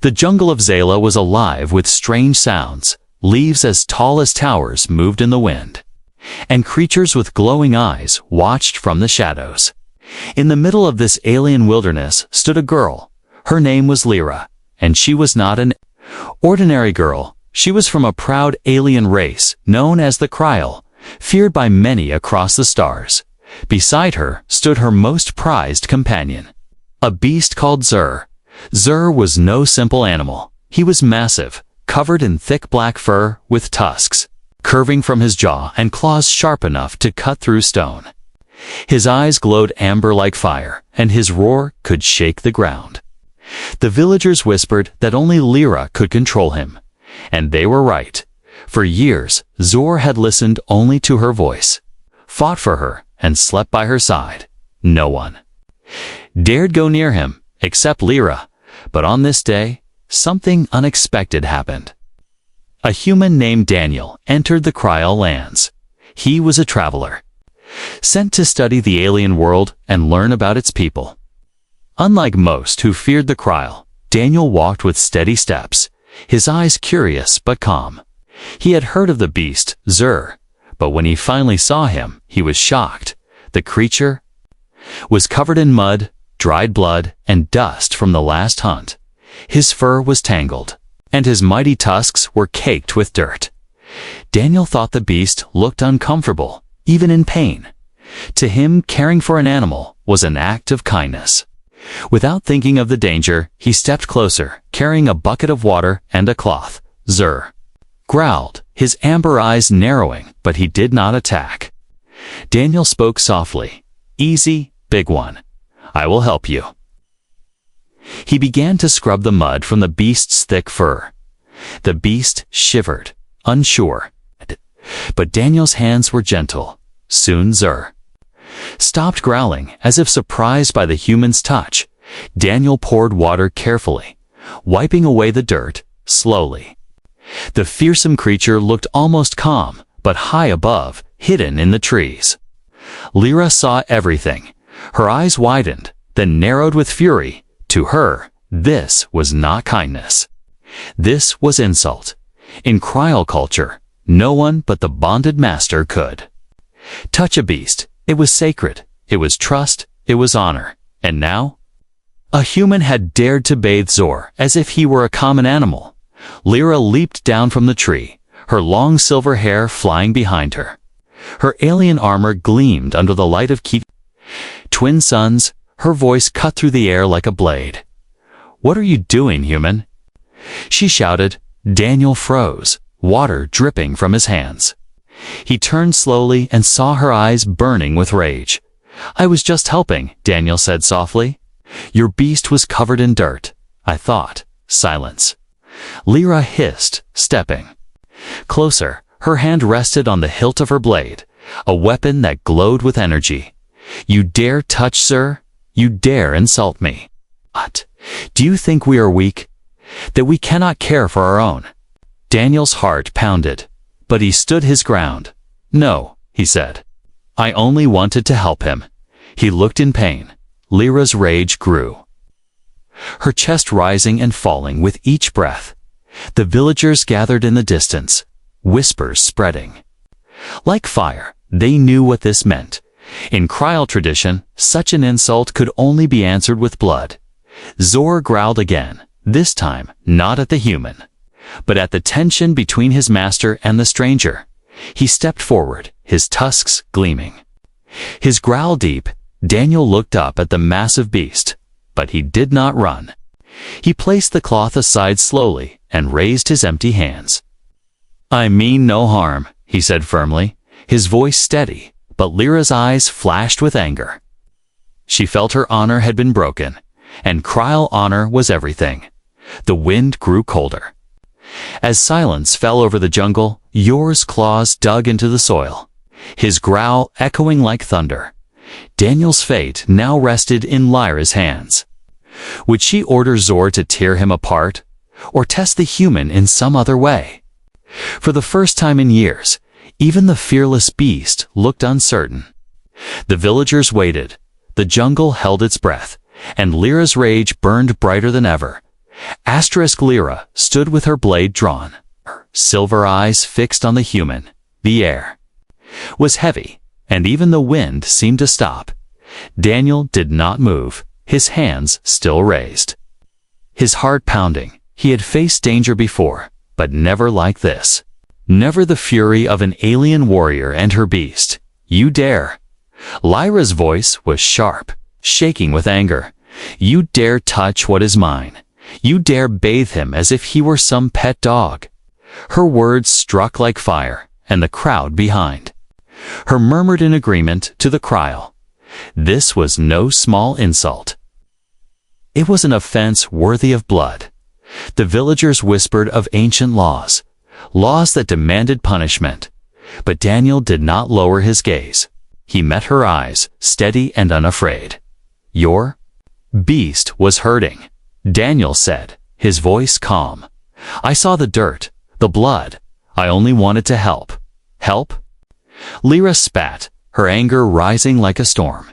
The jungle of Zala was alive with strange sounds. Leaves as tall as towers moved in the wind, and creatures with glowing eyes watched from the shadows. In the middle of this alien wilderness stood a girl. Her name was Lyra, and she was not an ordinary girl. She was from a proud alien race known as the Kryll, feared by many across the stars. Beside her stood her most prized companion, a beast called Zur. Zur was no simple animal. He was massive, covered in thick black fur with tusks curving from his jaw and claws sharp enough to cut through stone. His eyes glowed amber like fire, and his roar could shake the ground. The villagers whispered that only Lyra could control him, and they were right. For years, Zur had listened only to her voice, fought for her, and slept by her side. No one dared go near him, except Lyra. But on this day, something unexpected happened. A human named Daniel entered the Kryll lands. He was a traveler, sent to study the alien world and learn about its people. Unlike most who feared the Kryll, Daniel walked with steady steps, his eyes curious but calm. He had heard of the beast, Zur, but when he finally saw him, he was shocked. The creature was covered in mud, dried blood, and dust from the last hunt. His fur was tangled, and his mighty tusks were caked with dirt. Daniel thought the beast looked uncomfortable, even in pain. To him, caring for an animal was an act of kindness. Without thinking of the danger, he stepped closer, carrying a bucket of water and a cloth. Zur growled, his amber eyes narrowing, but he did not attack. Daniel spoke softly. "Easy, big one. I will help you." He began to scrub the mud from the beast's thick fur. The beast shivered, unsure, but Daniel's hands were gentle. Soon Zur stopped growling, as if surprised by the human's touch. Daniel poured water carefully, wiping away the dirt, slowly. The fearsome creature looked almost calm, but high above, hidden in the trees. Lyra saw everything. Her eyes widened, then narrowed with fury. To her, this was not kindness. This was insult. In Kryll culture, no one but the bonded master could touch a beast. It was sacred, it was trust, it was honor. And now, a human had dared to bathe Zur as if he were a common animal. Lyra leaped down from the tree, her long silver hair flying behind her. Her alien armor gleamed under the light of twin suns. Her voice cut through the air like a blade. "What are you doing, human?" she shouted. Daniel froze, water dripping from his hands. He turned slowly and saw her eyes burning with rage. "I was just helping," Daniel said softly. "Your beast was covered in dirt. I thought." Silence. Lyra hissed, stepping closer. Her hand rested on the hilt of her blade, a weapon that glowed with energy. "You dare touch, sir? You dare insult me? What? Do you think we are weak? That we cannot care for our own?" Daniel's heart pounded, but he stood his ground. "No," he said. "I only wanted to help him." He looked in pain. Lyra's rage grew, her chest rising and falling with each breath. The villagers gathered in the distance, whispers spreading like fire. They knew what this meant. In Kryll tradition, such an insult could only be answered with blood. Zur growled again, this time not at the human, but at the tension between his master and the stranger. He stepped forward, his tusks gleaming, his growl deep. Daniel looked up at the massive beast, but he did not run. He placed the cloth aside slowly and raised his empty hands. "I mean no harm," he said firmly, his voice steady, but Lyra's eyes flashed with anger. She felt her honor had been broken, and Kryll honor was everything. The wind grew colder. As silence fell over the jungle, Yor's claws dug into the soil, his growl echoing like thunder. Daniel's fate now rested in Lyra's hands. Would she order Zur to tear him apart, or test the human in some other way? For the first time in years, even the fearless beast looked uncertain. The villagers waited. The jungle held its breath, and Lyra's rage burned brighter than ever. Lyra stood with her blade drawn, her silver eyes fixed on the human. The air was heavy, and even the wind seemed to stop. Daniel did not move, his hands still raised. His heart pounding. He had faced danger before, but never like this. Never the fury of an alien warrior and her beast. You dare. Lyra's voice was sharp, shaking with anger. You dare touch what is mine. You dare bathe him as if he were some pet dog. Her words struck like fire, and the crowd behind her murmured in agreement to the cry. This was no small insult. It was an offense worthy of blood. The villagers whispered of ancient laws, laws that demanded punishment. But Daniel did not lower his gaze. He met her eyes, steady and unafraid. Your beast was hurting, Daniel said, his voice calm. I saw the dirt, the blood. I only wanted to help. Help? Lyra spat, her anger rising like a storm.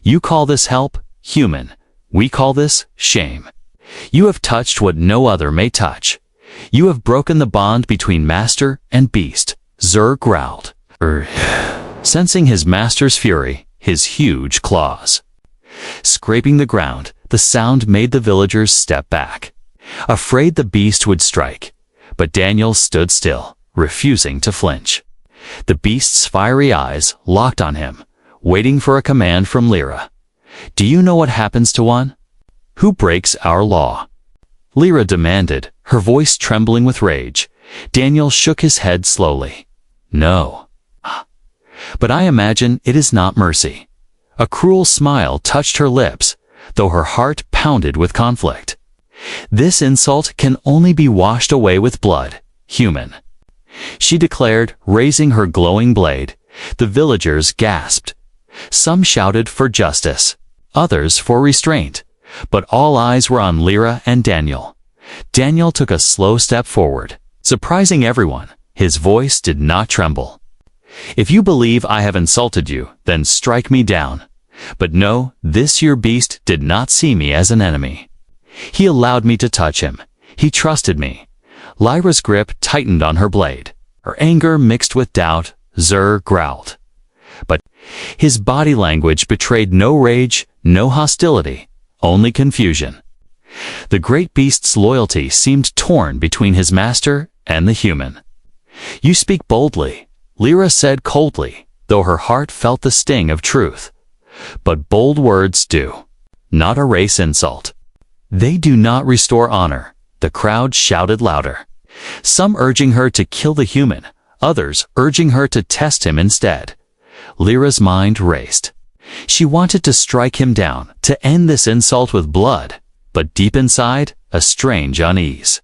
You call this help, human. We call this shame. You have touched what no other may touch. You have broken the bond between master and beast. Zur growled, sensing his master's fury, his huge claws scraping the ground. The sound made the villagers step back, afraid the beast would strike. But Daniel stood still, refusing to flinch. The beast's fiery eyes locked on him, waiting for a command from Lyra. Do you know what happens to one who breaks our law? Lyra demanded, her voice trembling with rage. Daniel shook his head slowly. No. But I imagine it is not mercy. A cruel smile touched her lips, though her heart pounded with conflict. This insult can only be washed away with blood, human, she declared, raising her glowing blade. The villagers gasped. Some shouted for justice, others for restraint, but all eyes were on Lyra and Daniel. Daniel took a slow step forward, surprising everyone. His voice did not tremble. If you believe I have insulted you, then strike me down. But no, this your beast did not see me as an enemy. He allowed me to touch him. He trusted me. Lyra's grip tightened on her blade. Her anger mixed with doubt. Zur growled. But his body language betrayed no rage, no hostility, only confusion. The great beast's loyalty seemed torn between his master and the human. You speak boldly, Lyra said coldly, though her heart felt the sting of truth. But bold words do not erase insult. They do not restore honor. The crowd shouted louder, some urging her to kill the human, others urging her to test him instead. Lyra's mind raced. She wanted to strike him down, to end this insult with blood, but deep inside, a strange unease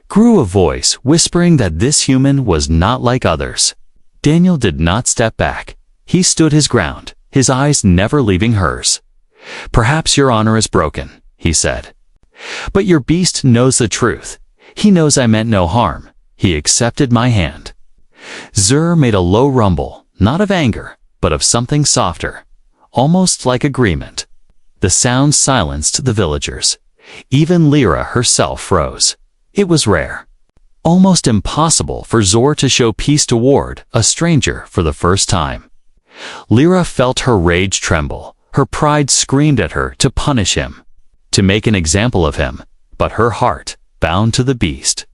grew, a voice whispering that this human was not like others. Daniel did not step back. He stood his ground, his eyes never leaving hers. Perhaps your honor is broken, he said. But your beast knows the truth. He knows I meant no harm. He accepted my hand. Zur made a low rumble, not of anger, but of something softer, almost like agreement. The sound silenced the villagers. Even Lyra herself froze. It was rare, almost impossible for Zur to show peace toward a stranger for the first time. Lyra felt her rage tremble. Her pride screamed at her to punish him, to make an example of him, but her heart bound to the beast.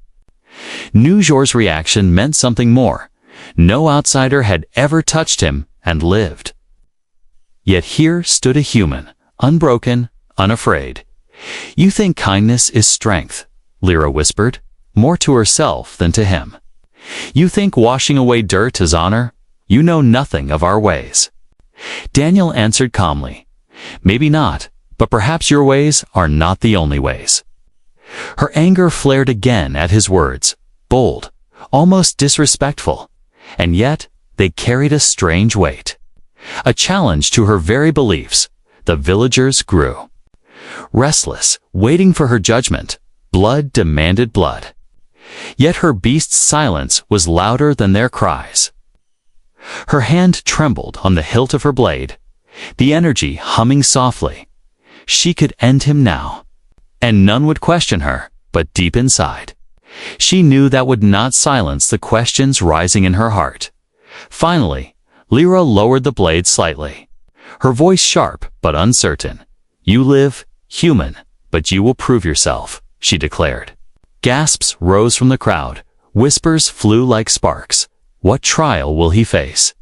Zor's reaction meant something more. No outsider had ever touched him and lived. Yet here stood a human, unbroken, unafraid. You think kindness is strength, Lyra whispered, more to herself than to him. You think washing away dirt is honor? You know nothing of our ways. Daniel answered calmly, maybe not, but perhaps your ways are not the only ways. Her anger flared again at his words, bold, almost disrespectful, and yet they carried a strange weight. A challenge to her very beliefs. The villagers grew restless, waiting for her judgment. Blood demanded blood. Yet her beast's silence was louder than their cries. Her hand trembled on the hilt of her blade, the energy humming softly. She could end him now. and none would question her, but deep inside, she knew that would not silence the questions rising in her heart. Finally, Lyra lowered the blade slightly, her voice sharp but uncertain. "You live, human, but you will prove yourself," she declared. Gasps rose from the crowd. Whispers flew like sparks. "What trial will he face?"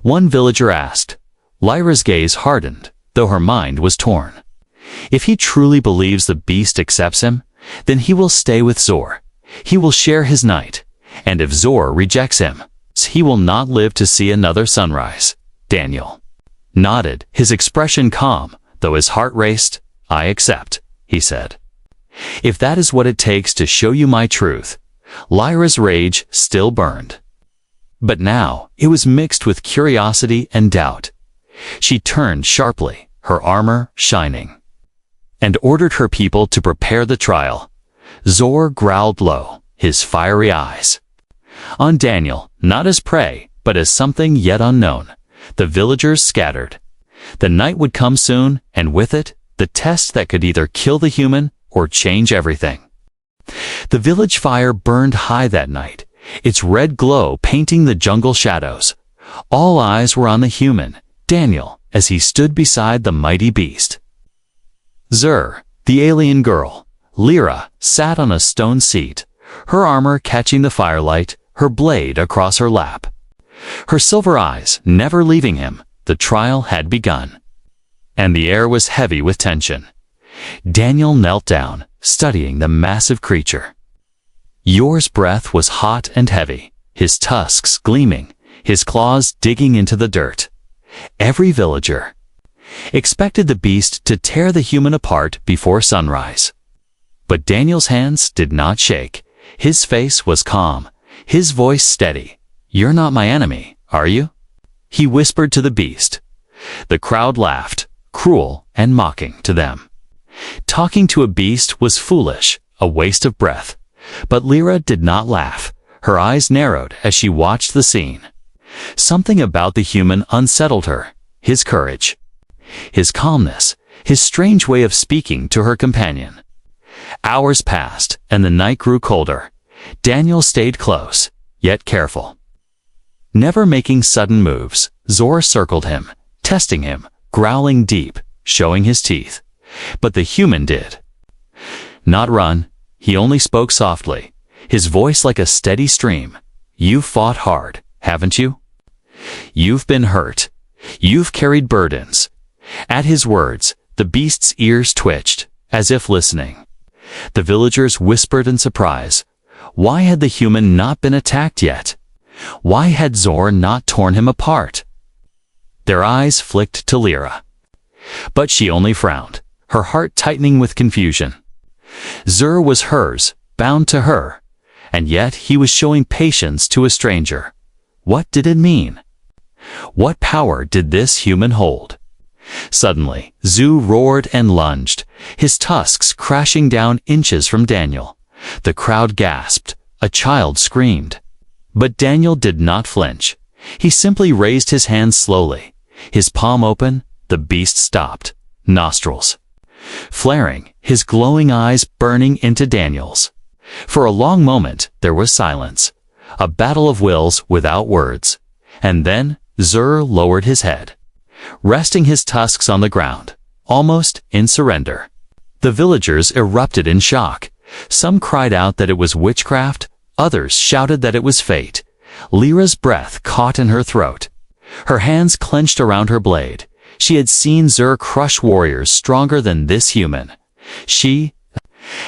One villager asked. Lyra's gaze hardened, though her mind was torn. If he truly believes the beast accepts him, then he will stay with Zor. He will share his night. And if Zor rejects him, he will not live to see another sunrise. Daniel nodded, his expression calm, though his heart raced. "I accept," he said. "If that is what it takes to show you my truth." Lyra's rage still burned. But now it was mixed with curiosity and doubt. She turned sharply, her armor shining, and ordered her people to prepare the trial. Zor growled low, his fiery eyes on Daniel, not as prey, but as something yet unknown. The villagers scattered. The night would come soon, and with it, the test that could either kill the human or change everything. The village fire burned high that night, its red glow painting the jungle shadows. All eyes were on the human, Daniel, as he stood beside the mighty beast. Zur, the alien girl, Lyra, sat on a stone seat, her armor catching the firelight, her blade across her lap. Her silver eyes never leaving him. The trial had begun, and the air was heavy with tension. Daniel knelt down, studying the massive creature. Yor's breath was hot and heavy, his tusks gleaming, his claws digging into the dirt. Every villager expected the beast to tear the human apart before sunrise. But Daniel's hands did not shake. His face was calm, his voice steady. "You're not my enemy, are you?" he whispered to the beast. The crowd laughed, cruel and mocking to them. Talking to a beast was foolish, a waste of breath. But Lyra did not laugh. Her eyes narrowed as she watched the scene. Something about the human unsettled her. His courage, his calmness, his strange way of speaking to her companion. Hours passed, and the night grew colder. Daniel stayed close, yet careful, never making sudden moves. Zor circled him, testing him, growling deep, showing his teeth. But the human did not run. He only spoke softly, his voice like a steady stream. "You've fought hard, haven't you? You've been hurt. You've carried burdens." At his words, the beast's ears twitched, as if listening. The villagers whispered in surprise. Why had the human not been attacked yet? Why had Zor not torn him apart? Their eyes flicked to Lyra, but she only frowned, her heart tightening with confusion. Zur was hers, bound to her, and yet he was showing patience to a stranger. What did it mean? What power did this human hold? Suddenly, Zu roared and lunged, his tusks crashing down inches from Daniel. The crowd gasped, a child screamed. But Daniel did not flinch. He simply raised his hand slowly. His palm open, the beast stopped, nostrils flaring, his glowing eyes burning into Daniel's. For a long moment there was silence, a battle of wills without words. And then Zur lowered his head, resting his tusks on the ground, almost in surrender. The villagers erupted in shock. Some cried out that it was witchcraft, others shouted that it was fate. Lyra's breath caught in her throat. Her hands clenched around her blade. She had seen Zur crush warriors stronger than this human. She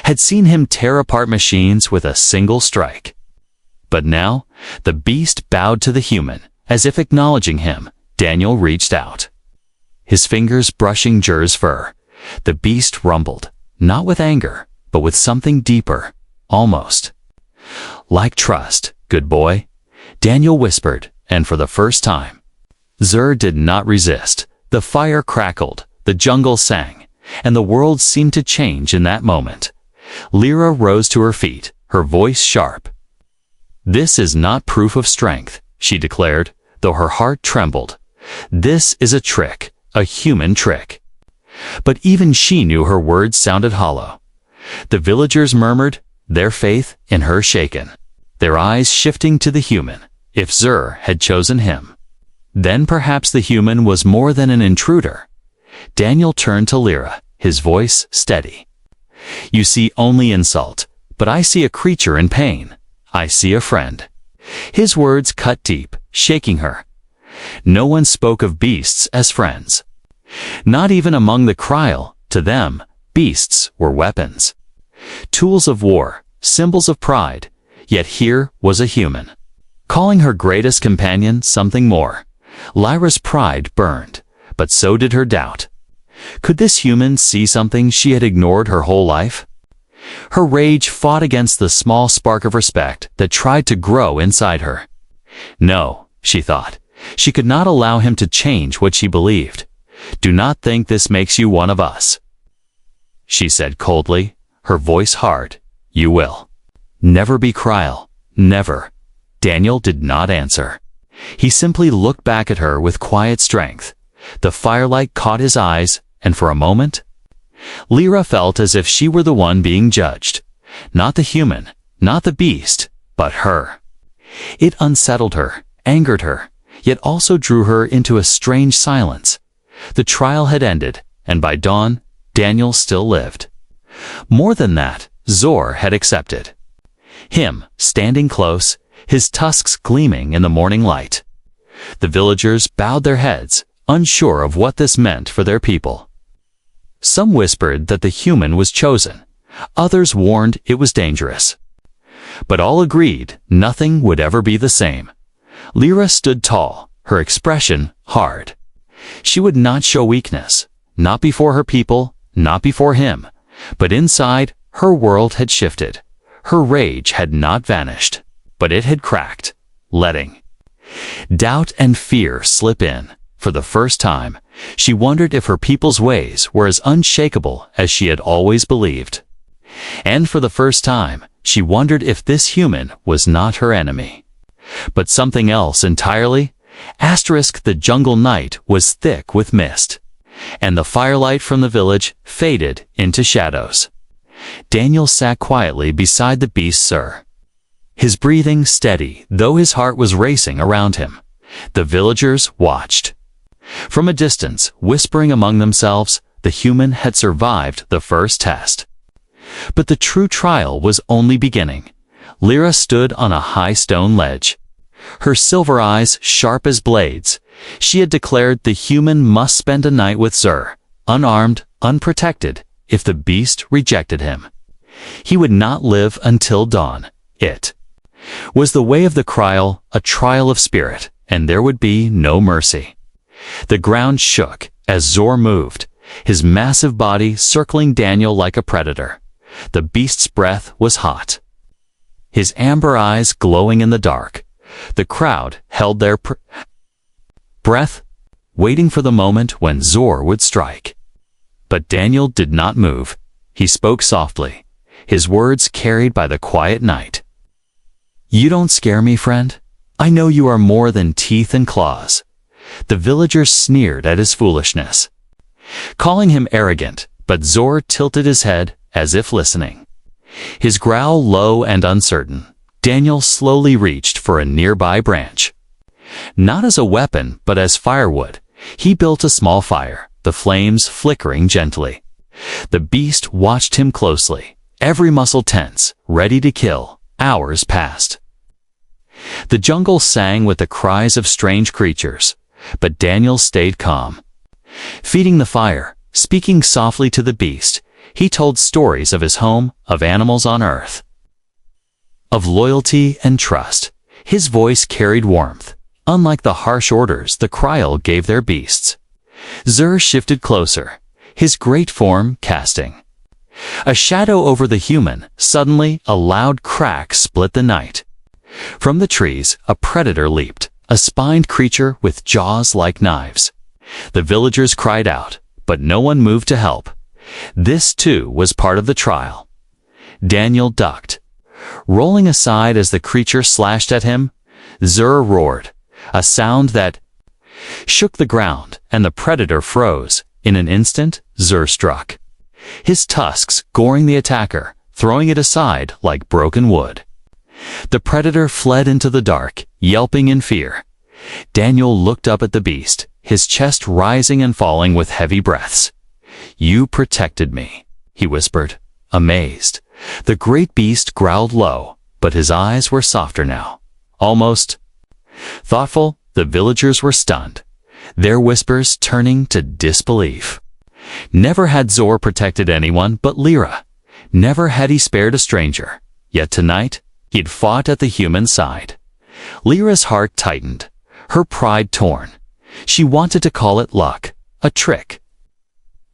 had seen him tear apart machines with a single strike. But now, the beast bowed to the human, as if acknowledging him. Daniel reached out, his fingers brushing Zur's fur. The beast rumbled, not with anger, but with something deeper, almost like trust. "Good boy," Daniel whispered, and for the first time, Zur did not resist. The fire crackled, the jungle sang, and the world seemed to change in that moment. Lyra rose to her feet, her voice sharp. "This is not proof of strength," she declared, though her heart trembled. "This is a trick, a human trick." But even she knew her words sounded hollow. The villagers murmured, their faith in her shaken, their eyes shifting to the human, if Zur had chosen him. Then perhaps the human was more than an intruder. Daniel turned to Lyra, his voice steady. You see only insult, but I see a creature in pain. I see a friend. His words cut deep, shaking her. No one spoke of beasts as friends. Not even among the Kryll. To them, beasts were weapons. Tools of war, symbols of pride, yet here was a human. Calling her greatest companion something more. Lyra's pride burned, but so did her doubt. Could this human see something she had ignored her whole life? Her rage fought against the small spark of respect that tried to grow inside her. No, she thought, she could not allow him to change what she believed. Do not think this makes you one of us, she said coldly, her voice hard. You will never be Kryll, never. Daniel did not answer. He simply looked back at her with quiet strength. The firelight caught his eyes, and for a moment, Lyra felt as if she were the one being judged. Not the human, not the beast, but her. It unsettled her, angered her, yet also drew her into a strange silence. The trial had ended, and by dawn, Daniel still lived. More than that, Zur had accepted. Him, standing close, his tusks gleaming in the morning light. The villagers bowed their heads, unsure of what this meant for their people. Some whispered that the human was chosen. Others warned it was dangerous. But all agreed nothing would ever be the same. Lyra stood tall, her expression hard. She would not show weakness, not before her people, not before him. But inside, her world had shifted. Her rage had not vanished, but it had cracked, letting doubt and fear slip in. For the first time, she wondered if her people's ways were as unshakable as she had always believed. And for the first time, she wondered if this human was not her enemy, but something else entirely. The jungle night was thick with mist, and the firelight from the village faded into shadows. Daniel sat quietly beside the beast Zur, his breathing steady, though his heart was racing around him. The villagers watched. From a distance, whispering among themselves, the human had survived the first test. But the true trial was only beginning. Lyra stood on a high stone ledge, her silver eyes sharp as blades. She had declared the human must spend a night with Zur, unarmed, unprotected, if the beast rejected him. He would not live until dawn. It was the way of the Kryll, a trial of spirit, and there would be no mercy. The ground shook as Zur moved, his massive body circling Daniel like a predator. The beast's breath was hot, his amber eyes glowing in the dark. The crowd held their breath, waiting for the moment when Zur would strike. But Daniel did not move. He spoke softly, his words carried by the quiet night. You don't scare me, friend. I know you are more than teeth and claws. The villagers sneered at his foolishness, calling him arrogant, but Zur tilted his head as if listening, his growl low and uncertain. Daniel slowly reached for a nearby branch. Not as a weapon, but as firewood, he built a small fire, the flames flickering gently. The beast watched him closely, every muscle tense, ready to kill. Hours passed. The jungle sang with the cries of strange creatures, but Daniel stayed calm. Feeding the fire, speaking softly to the beast, he told stories of his home, of animals on earth, of loyalty and trust. His voice carried warmth, unlike the harsh orders the Kryll gave their beasts. Zur shifted closer, his great form casting a shadow over the human. Suddenly, a loud crack split the night. From the trees, a predator leaped, a spined creature with jaws like knives. The villagers cried out, but no one moved to help. This, too, was part of the trial. Daniel ducked, rolling aside as the creature slashed at him. Zur roared, a sound that shook the ground, and the predator froze. In an instant, Zur struck. his tusks goring the attacker, throwing it aside like broken wood. The predator fled into the dark, yelping in fear. Daniel looked up at the beast, his chest rising and falling with heavy breaths. "You protected me," he whispered, amazed. The great beast growled low, but his eyes were softer now. Almost thoughtful. The villagers were stunned, their whispers turning to disbelief. Never had Zor protected anyone but Lyra. Never had he spared a stranger. Yet tonight, he'd fought at the human side. Lyra's heart tightened, her pride torn. She wanted to call it luck, a trick.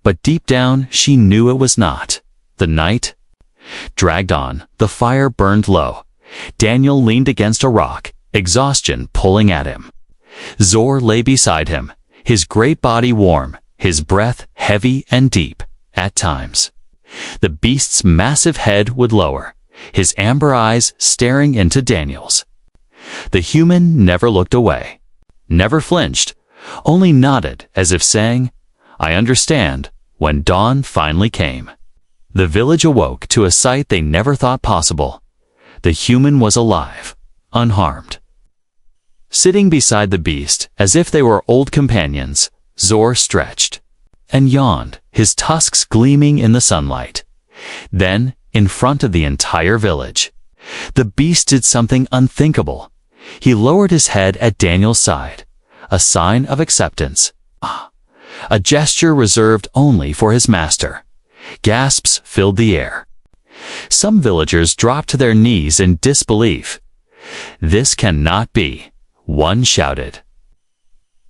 But deep down, she knew it was not. The night dragged on, the fire burned low. Daniel leaned against a rock, exhaustion pulling at him. Zor lay beside him, his great body warm, his breath heavy and deep, at times. The beast's massive head would lower, his amber eyes staring into Daniel's. The human never looked away, never flinched, only nodded as if saying, "I understand," when dawn finally came. The village awoke to a sight they never thought possible. The human was alive, unharmed. Sitting beside the beast, as if they were old companions, Zor stretched and yawned, his tusks gleaming in the sunlight. Then, in front of the entire village, the beast did something unthinkable. He lowered his head at Daniel's side, a sign of acceptance. A gesture reserved only for his master. Gasps filled the air. Some villagers dropped to their knees in disbelief. "This cannot be," one shouted.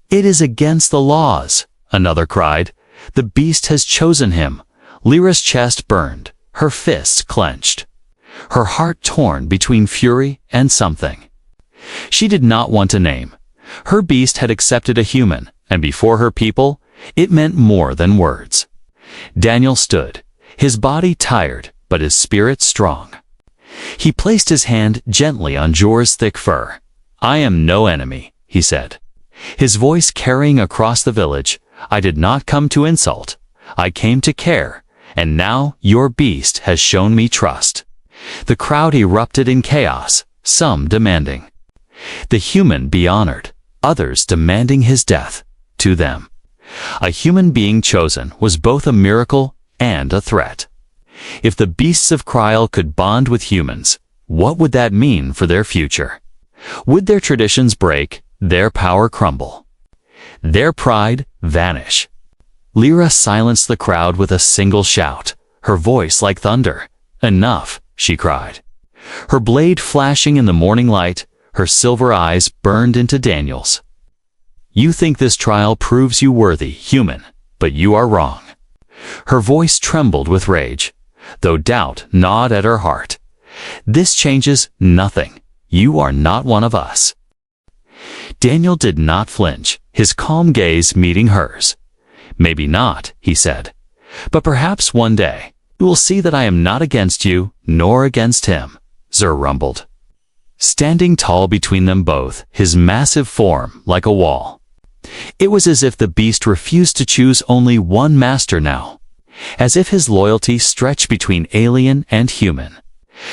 "It is against the laws," another cried. "The beast has chosen him." Lyra's chest burned, her fists clenched, her heart torn between fury and something she did not want to name. Her beast had accepted a human, and before her people, it meant more than words. Daniel stood, his body tired, but his spirit strong. He placed his hand gently on Jor's thick fur. "I am no enemy," he said, his voice carrying across the village. "I did not come to insult. I came to care, and now your beast has shown me trust." The crowd erupted in chaos, some demanding the human be honored, others demanding his death. To them, a human being chosen was both a miracle and a threat. If the beasts of Kryl could bond with humans, what would that mean for their future? Would their traditions break, their power crumble, their pride vanish? Lyra silenced the crowd with a single shout, her voice like thunder. "Enough," she cried. Her blade flashing in the morning light, her silver eyes burned into Daniel's. "You think this trial proves you worthy, human, but you are wrong." Her voice trembled with rage, though doubt gnawed at her heart. "This changes nothing. You are not one of us." Daniel did not flinch, his calm gaze meeting hers. "Maybe not," he said, "but perhaps one day you will see that I am not against you, nor against him." Zor rumbled, standing tall between them both, his massive form like a wall. It was as if the beast refused to choose only one master now, as if his loyalty stretched between alien and human.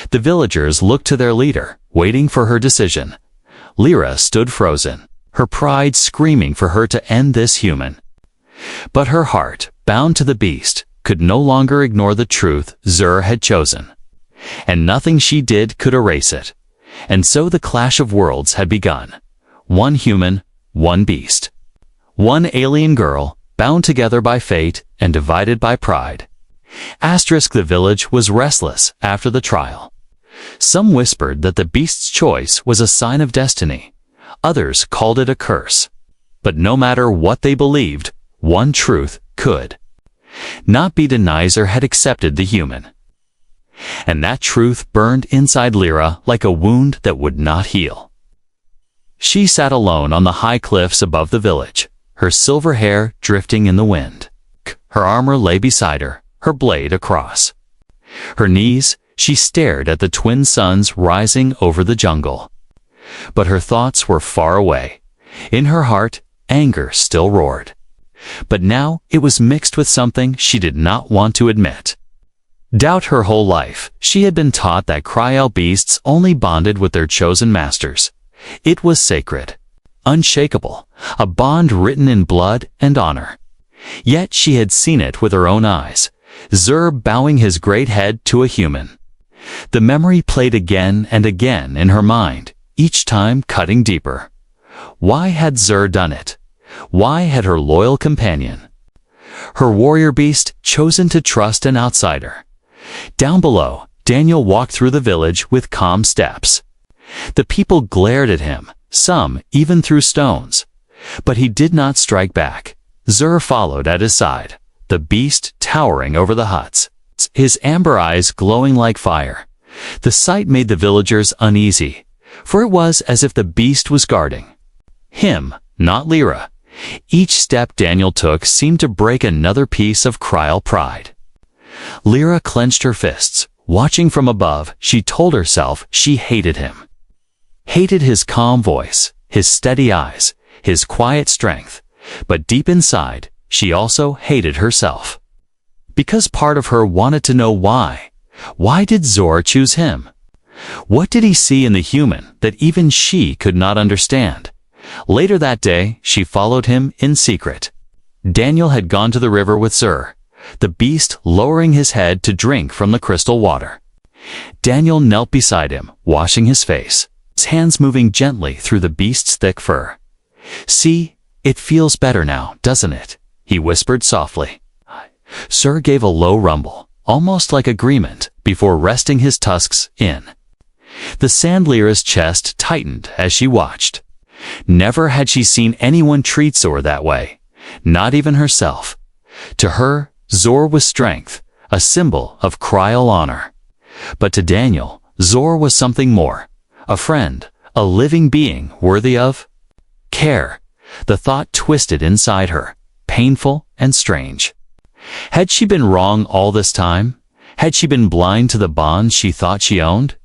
The villagers looked to their leader, waiting for her decision. Lyra stood frozen, her pride screaming for her to end this human. But her heart, bound to the beast, could no longer ignore the truth Zor had chosen, and nothing she did could erase it. And so the clash of worlds had begun. One human, one beast. One alien girl, bound together by fate and divided by pride. The village was restless after the trial. Some whispered that the beast's choice was a sign of destiny. Others called it a curse. But no matter what they believed, one truth could not be denied. Zor had accepted the human. And that truth burned inside Lyra like a wound that would not heal. She sat alone on the high cliffs above the village, her silver hair drifting in the wind. Her armor lay beside her, her blade across her knees. She stared at the twin suns rising over the jungle. But her thoughts were far away. In her heart, anger still roared. But now it was mixed with something she did not want to admit. Doubt. Her whole life, she had been taught that Cryal beasts only bonded with their chosen masters. It was sacred, unshakable, a bond written in blood and honor. Yet she had seen it with her own eyes, Zur bowing his great head to a human. The memory played again and again in her mind, each time cutting deeper. Why had Zur done it? Why had her loyal companion, her warrior beast, chosen to trust an outsider? Down below, Daniel walked through the village with calm steps. The people glared at him, some even threw stones. But he did not strike back. Zur followed at his side, the beast towering over the huts, his amber eyes glowing like fire. The sight made the villagers uneasy, for it was as if the beast was guarding him, not Lyra. Each step Daniel took seemed to break another piece of Cryal pride. Lyra clenched her fists. Watching from above, she told herself she hated him. Hated his calm voice, his steady eyes, his quiet strength. But deep inside, she also hated herself. Because part of her wanted to know why. Why did Zur choose him? What did he see in the human that even she could not understand? Later that day, she followed him in secret. Daniel had gone to the river with Zur, the beast lowering his head to drink from the crystal water. Daniel knelt beside him, washing his face, his hands moving gently through the beast's thick fur. "See, it feels better now, doesn't it?" he whispered softly. Zur gave a low rumble, almost like agreement, before resting his tusks in. The Sand Lyra's chest tightened as she watched. Never had she seen anyone treat Zur that way, not even herself. To her, Zur was strength, a symbol of Cryal honor. But to Daniel, Zur was something more, a friend, a living being worthy of care. The thought twisted inside her, painful and strange. Had she been wrong all this time? Had she been blind to the bond she thought she owned?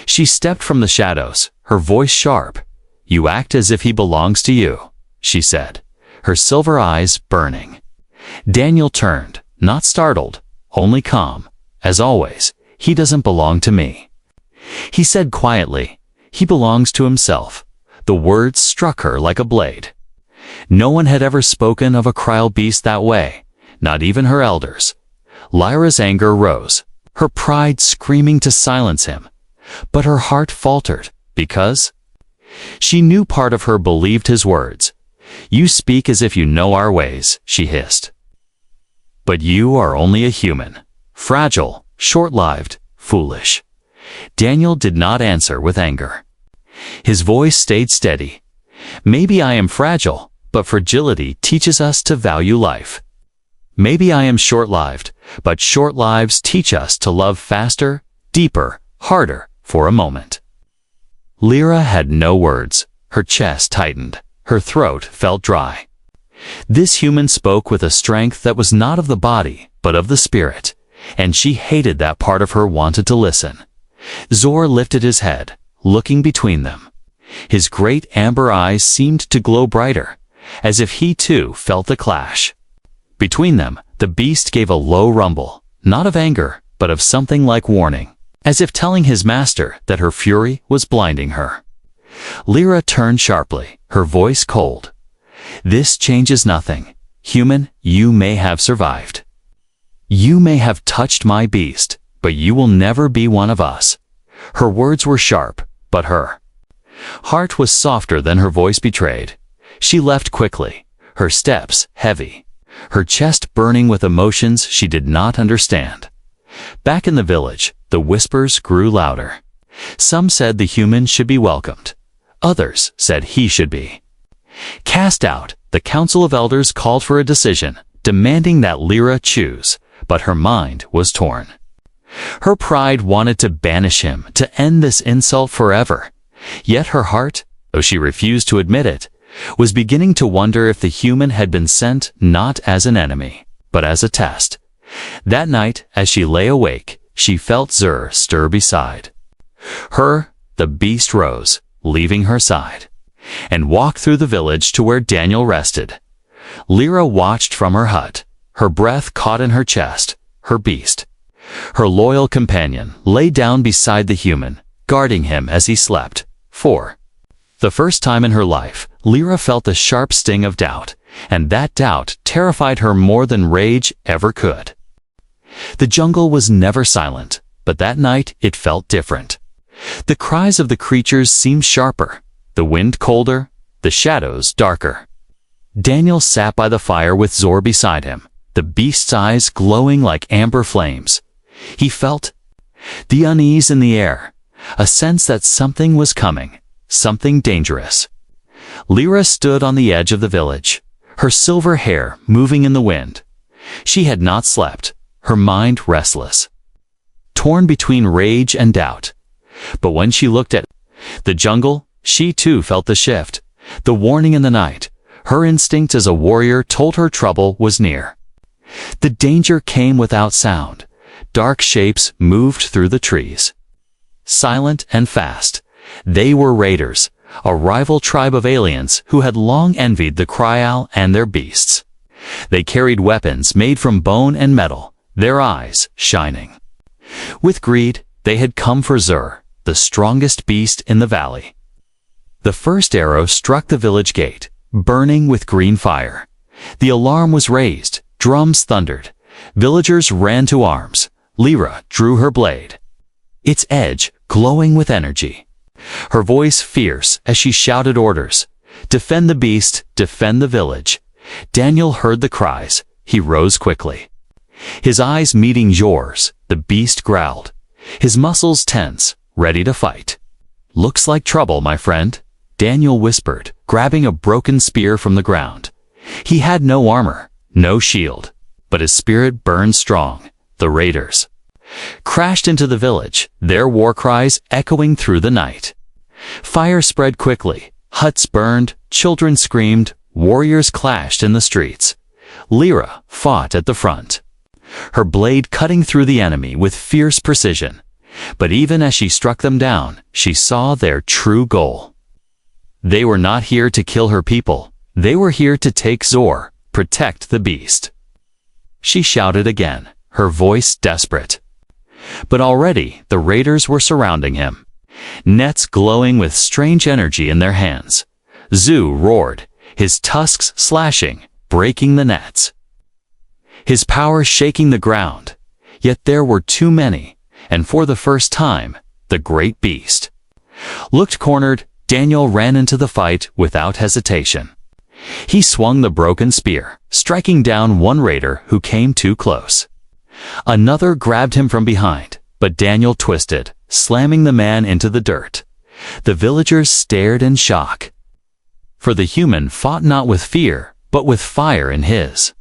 She stepped from the shadows, her voice sharp. "You act as if he belongs to you," she said, her silver eyes burning. Daniel turned, not startled, only calm. "As always, he doesn't belong to me," he said quietly. "He belongs to himself." The words struck her like a blade. No one had ever spoken of a Cryal beast that way, not even her elders. Lyra's anger rose, her pride screaming to silence him. But her heart faltered, because she knew part of her believed his words. "You speak as if you know our ways," she hissed. "But you are only a human, fragile, short-lived, foolish." Daniel did not answer with anger. His voice stayed steady. "Maybe I am fragile, but fragility teaches us to value life. Maybe I am short-lived, but short lives teach us to love faster, deeper, harder, for a moment." Lyra had no words. Her chest tightened. Her throat felt dry. This human spoke with a strength that was not of the body, but of the spirit, and she hated that part of her wanted to listen. Zur lifted his head, looking between them. His great amber eyes seemed to glow brighter, as if he too felt the clash. Between them, the beast gave a low rumble, not of anger, but of something like warning, as if telling his master that her fury was blinding her. Lyra turned sharply, her voice cold. "This changes nothing. Human, you may have survived. You may have touched my beast, but you will never be one of us." Her words were sharp, but her heart was softer than her voice betrayed. She left quickly, her steps heavy, her chest burning with emotions she did not understand. Back in the village, the whispers grew louder. Some said the human should be welcomed. Others said he should be cast out. The council of elders called for a decision, demanding that Lyra choose, but her mind was torn. Her pride wanted to banish him, to end this insult forever. Yet her heart, though she refused to admit it, was beginning to wonder if the human had been sent not as an enemy, but as a test. That night, as she lay awake, she felt Zur stir beside her. The beast rose, leaving her side, and walked through the village to where Daniel rested. Lyra watched from her hut, her breath caught in her chest, her beast. Her loyal companion lay down beside the human, guarding him as he slept. 4. The first time in her life, Lyra felt the sharp sting of doubt, and that doubt terrified her more than rage ever could. The jungle was never silent, but that night it felt different. The cries of the creatures seemed sharper, the wind colder, the shadows darker. Daniel sat by the fire with Zor beside him, the beast's eyes glowing like amber flames. He felt the unease in the air, a sense that something was coming, something dangerous. Lyra stood on the edge of the village, her silver hair moving in the wind. She had not slept, her mind restless, torn between rage and doubt. But when she looked at the jungle, she too felt the shift, the warning in the night. Her instinct as a warrior told her trouble was near. The danger came without sound. Dark shapes moved through the trees. Silent and fast, they were raiders, a rival tribe of aliens who had long envied the Cryal and their beasts. They carried weapons made from bone and metal, their eyes shining. With greed, they had come for Zur, the strongest beast in the valley. The first arrow struck the village gate, burning with green fire. The alarm was raised, drums thundered. Villagers ran to arms. Lyra drew her blade, its edge glowing with energy. Her voice fierce as she shouted orders. Defend the beast, defend the village. Daniel heard the cries. He rose quickly. His eyes meeting Zor's, the beast growled, his muscles tense, ready to fight. Looks like trouble, my friend, Daniel whispered, grabbing a broken spear from the ground. He had no armor, no shield, but his spirit burned strong. The raiders crashed into the village, their war cries echoing through the night. Fire spread quickly, huts burned, children screamed, warriors clashed in the streets. Lyra fought at the front, her blade cutting through the enemy with fierce precision. But even as she struck them down, she saw their true goal. They were not here to kill her people. They were here to take Zor, protect the beast. She shouted again, her voice desperate. But already the raiders were surrounding him, nets glowing with strange energy in their hands. Zu roared, his tusks slashing, breaking the nets, his power shaking the ground. Yet there were too many, and for the first time, the great beast looked cornered. Daniel ran into the fight without hesitation. He swung the broken spear, striking down one raider who came too close. Another grabbed him from behind, but Daniel twisted, slamming the man into the dirt. The villagers stared in shock, for the human fought not with fear, but with fire in his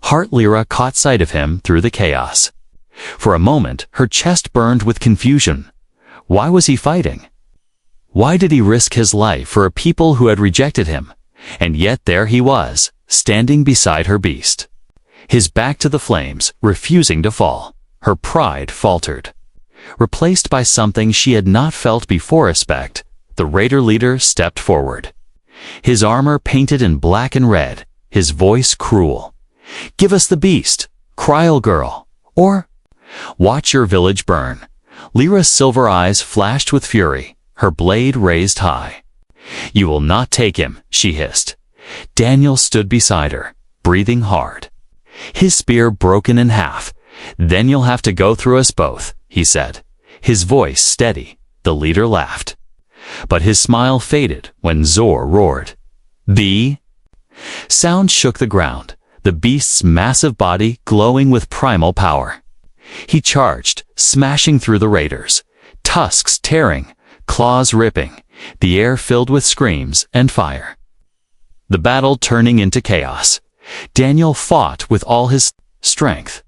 heart. Lyra caught sight of him through the chaos. For a moment, her chest burned with confusion. Why was he fighting? Why did he risk his life for a people who had rejected him? And yet there he was, standing beside her beast, his back to the flames, refusing to fall. Her pride faltered, replaced by something she had not felt before: respect. The raider leader stepped forward, his armor painted in black and red, his voice cruel. Give us the beast, Cryal girl, or watch your village burn. Lyra's silver eyes flashed with fury, her blade raised high. You will not take him, she hissed. Daniel stood beside her, breathing hard, his spear broken in half. Then you'll have to go through us both, he said, his voice steady. The leader laughed, but his smile faded when Zor roared. The sound shook the ground, the beast's massive body glowing with primal power. He charged, smashing through the raiders, tusks tearing, claws ripping, the air filled with screams and fire. The battle turning into chaos. Daniel fought with all his strength.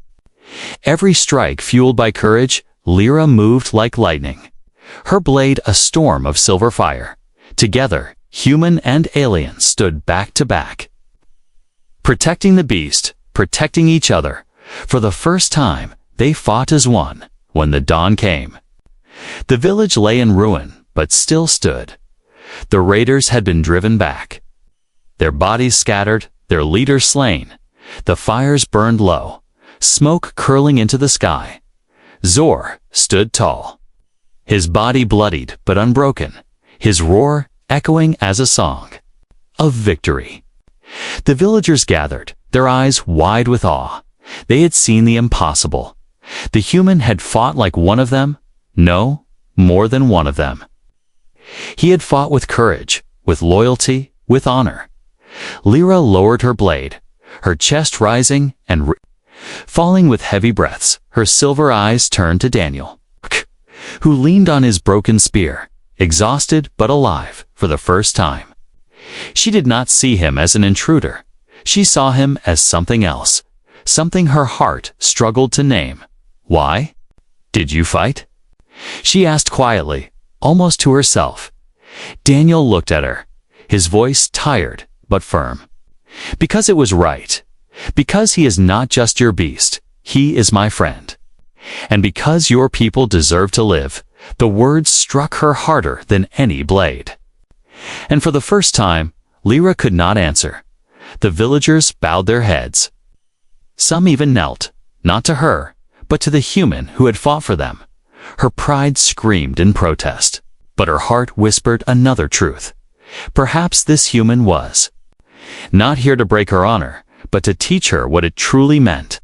Every strike fueled by courage. Lyra moved like lightning, her blade a storm of silver fire. Together, human and alien stood back to back, protecting the beast, protecting each other. For the first time, they fought as one. When the dawn came, the village lay in ruin, but still stood. The raiders had been driven back, their bodies scattered, their leader slain. The fires burned low, smoke curling into the sky. Zor stood tall, his body bloodied but unbroken, his roar echoing as a song of victory. The villagers gathered, their eyes wide with awe. They had seen the impossible. The human had fought like one of them. No, more than one of them. He had fought with courage, with loyalty, with honor. Lyra lowered her blade, her chest rising and falling with heavy breaths. Her silver eyes turned to Daniel, who leaned on his broken spear, exhausted but alive for the first time. She did not see him as an intruder. She saw him as something else, something her heart struggled to name. Why? Did you fight? She asked quietly, almost to herself. Daniel looked at her, his voice tired but firm. Because it was right. Because he is not just your beast, he is my friend. And because your people deserve to live. The words struck her harder than any blade. And for the first time, Lyra could not answer. The villagers bowed their heads. Some even knelt, not to her, but to the human who had fought for them. Her pride screamed in protest, but her heart whispered another truth. Perhaps this human was not here to break her honor, but to teach her what it truly meant.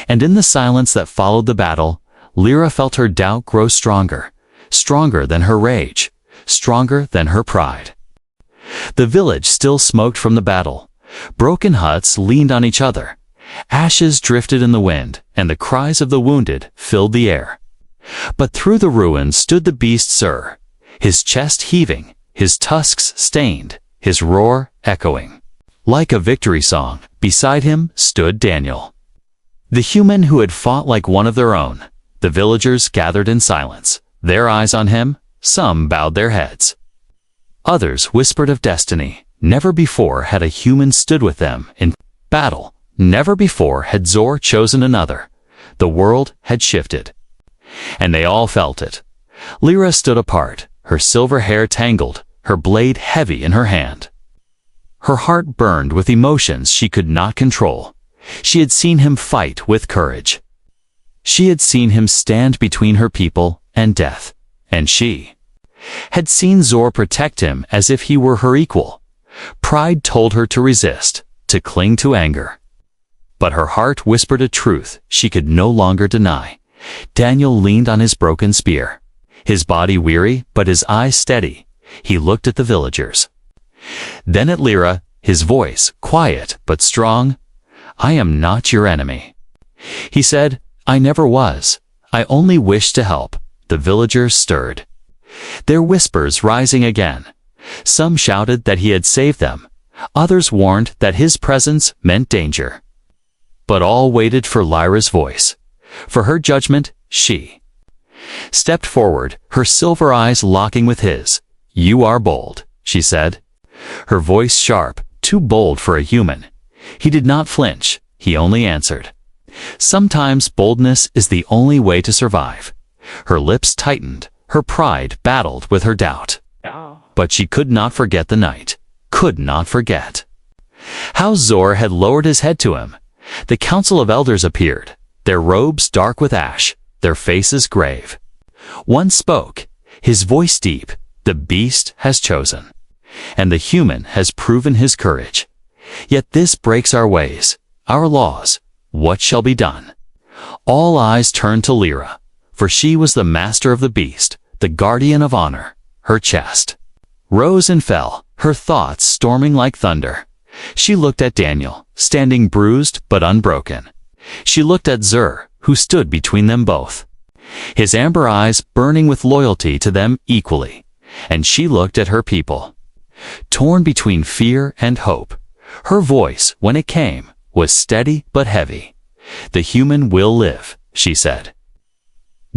And in the silence that followed the battle, Lyra felt her doubt grow stronger, stronger than her rage, stronger than her pride. The village still smoked from the battle. Broken huts leaned on each other. Ashes drifted in the wind, and the cries of the wounded filled the air. But through the ruins stood the beast Zur, his chest heaving, his tusks stained, his roar echoing. Like a victory song, beside him stood Daniel, the human who had fought like one of their own. The villagers gathered in silence, their eyes on him. Some bowed their heads. Others whispered of destiny. Never before had a human stood with them in battle. Never before had Zor chosen another. The world had shifted. And they all felt it. Lyra stood apart, her silver hair tangled, her blade heavy in her hand. Her heart burned with emotions she could not control. She had seen him fight with courage. She had seen him stand between her people and death. And she had seen Zor protect him as if he were her equal. Pride told her to resist, to cling to anger. But her heart whispered a truth she could no longer deny. Daniel leaned on his broken spear, his body weary but his eyes steady. He looked at the villagers, then at Lyra, his voice quiet but strong. I am not your enemy. He said, I never was. I only wished to help. The villagers stirred, their whispers rising again. Some shouted that he had saved them. Others warned that his presence meant danger. But all waited for Lyra's voice. For her judgment, she stepped forward, her silver eyes locking with his. You are bold, she said. Her voice sharp, too bold for a human. He did not flinch, he only answered. Sometimes boldness is the only way to survive. Her lips tightened, her pride battled with her doubt. But she could not forget the night, could not forget how Zor had lowered his head to him. The council of elders appeared, their robes dark with ash, their faces grave. One spoke, his voice deep, the beast has chosen, and the human has proven his courage. Yet this breaks our ways, our laws. What shall be done? All eyes turned to Lyra, for she was the master of the beast, the guardian of honor. Her chest rose and fell, her thoughts storming like thunder. She looked at Daniel, standing bruised but unbroken. She looked at Zur, who stood between them both, his amber eyes burning with loyalty to them equally. And she looked at her people, torn between fear and hope. Her voice, when it came, was steady but heavy. The human will live, she said.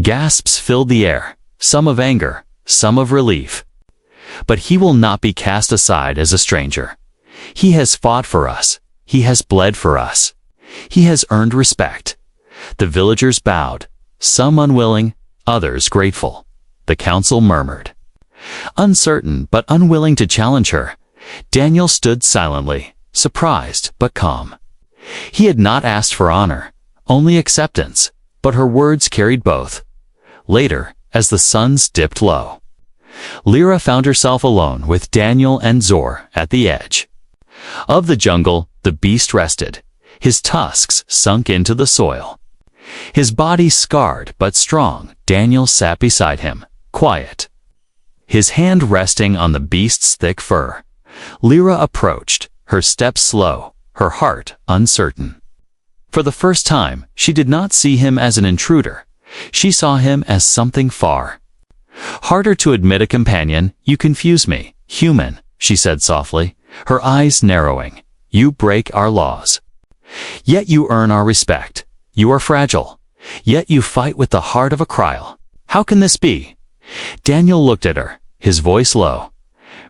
Gasps filled the air, some of anger, some of relief. But he will not be cast aside as a stranger. He has fought for us. He has bled for us. He has earned respect. The villagers bowed, some unwilling, others grateful. The council murmured. Uncertain but unwilling to challenge her, Daniel stood silently, surprised but calm. He had not asked for honor, only acceptance, but her words carried both. Later, as the suns dipped low, Lyra found herself alone with Daniel and Zor at the edge of the jungle. The beast rested, his tusks sunk into the soil. His body scarred but strong. Daniel sat beside him, quiet, his hand resting on the beast's thick fur. Lyra approached, her steps slow, her heart uncertain. For the first time, she did not see him as an intruder. She saw him as something far. "Harder to admit a companion, you confuse me, human," she said softly, her eyes narrowing. "You break our laws. Yet you earn our respect. You are fragile. Yet you fight with the heart of a Kryl. How can this be?" Daniel looked at her, his voice low.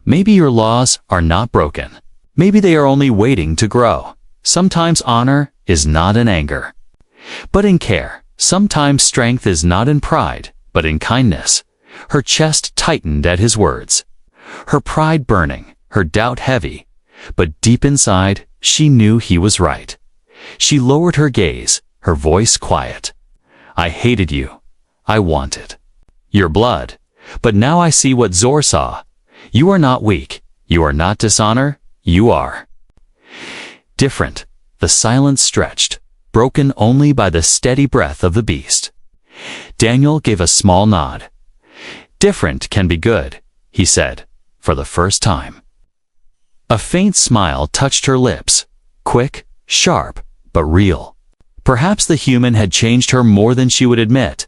"Maybe your laws are not broken. Maybe they are only waiting to grow. Sometimes honor is not in anger, but in care. Sometimes strength is not in pride, but in kindness." Her chest tightened at his words, her pride burning, her doubt heavy, but deep inside, she knew he was right. She lowered her gaze, her voice quiet. "I hated you. I wanted your blood. But now I see what Zor saw. You are not weak. You are not dishonor. You are different." The silence stretched, broken only by the steady breath of the beast. Daniel gave a small nod. "Different can be good," he said, for the first time. A faint smile touched her lips, quick, sharp, but real. Perhaps the human had changed her more than she would admit.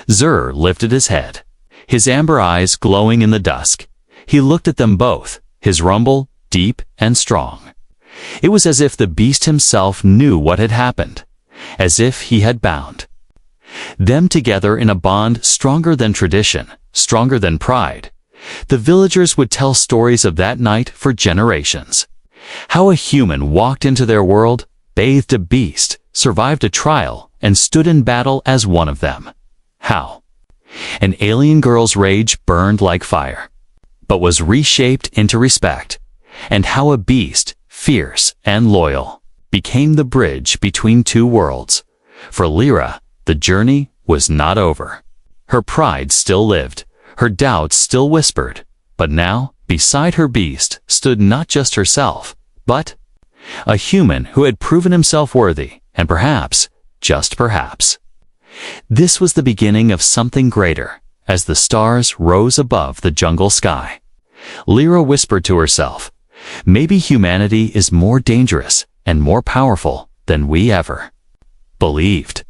Zor lifted his head, his amber eyes glowing in the dusk. He looked at them both, his rumble deep and strong. It was as if the beast himself knew what had happened, as if he had bound them together in a bond stronger than tradition, stronger than pride. The villagers would tell stories of that night for generations. How a human walked into their world, bathed a beast, survived a trial, and stood in battle as one of them. How an alien girl's rage burned like fire, but was reshaped into respect. And how a beast, fierce and loyal, became the bridge between two worlds. For Lyra, the journey was not over. Her pride still lived, her doubts still whispered, but now, beside her beast, stood not just herself, but a human who had proven himself worthy, and perhaps, just perhaps, this was the beginning of something greater. As the stars rose above the jungle sky, Lyra whispered to herself, "Maybe humanity is more dangerous and more powerful than we ever believed."